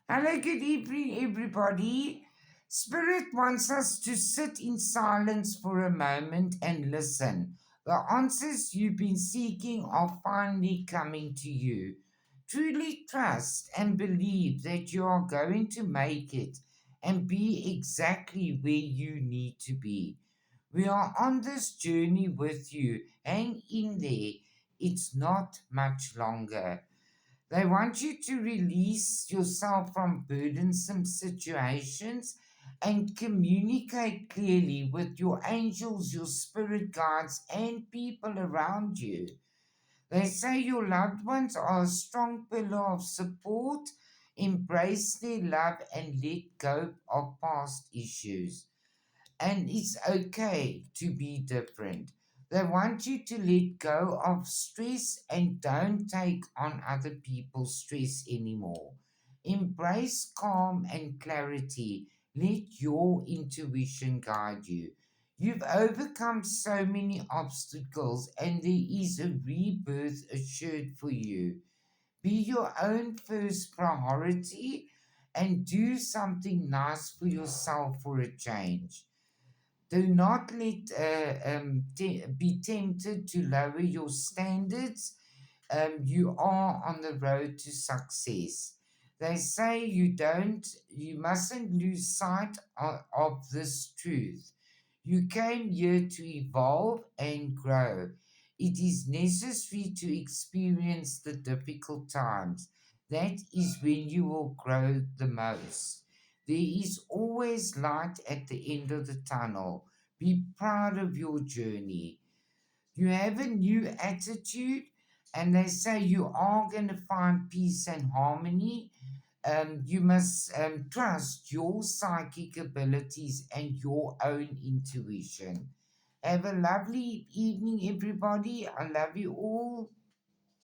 Hello, good evening, everybody. Spirit wants us to sit in silence for a moment and listen. The answers you've been seeking are finally coming to you. Truly trust and believe that you are going to make it and be exactly where you need to be. We are on this journey with you. Hang in there. It's not much longer. They want you to release yourself from burdensome situations and communicate clearly with your angels, your spirit guides, and people around you. They say your loved ones are a strong pillar of support. Embrace their love and let go of past issues. And it's okay to be different. They want you to let go of stress and don't take on other people's stress anymore. Embrace calm and clarity. Let your intuition guide you. You've overcome so many obstacles, and there is a rebirth assured for you. Be your own first priority and do something nice for yourself for a change. Do not be tempted to lower your standards. You are on the road to success. They say you mustn't lose sight of this truth. You came here to evolve and grow. It is necessary to experience the difficult times. That is when you will grow the most. There is always light at the end of the tunnel. Be proud of your journey. You have a new attitude, and they say you are going to find peace and harmony. You must trust your psychic abilities and your own intuition. Have a lovely evening, everybody. I love you all.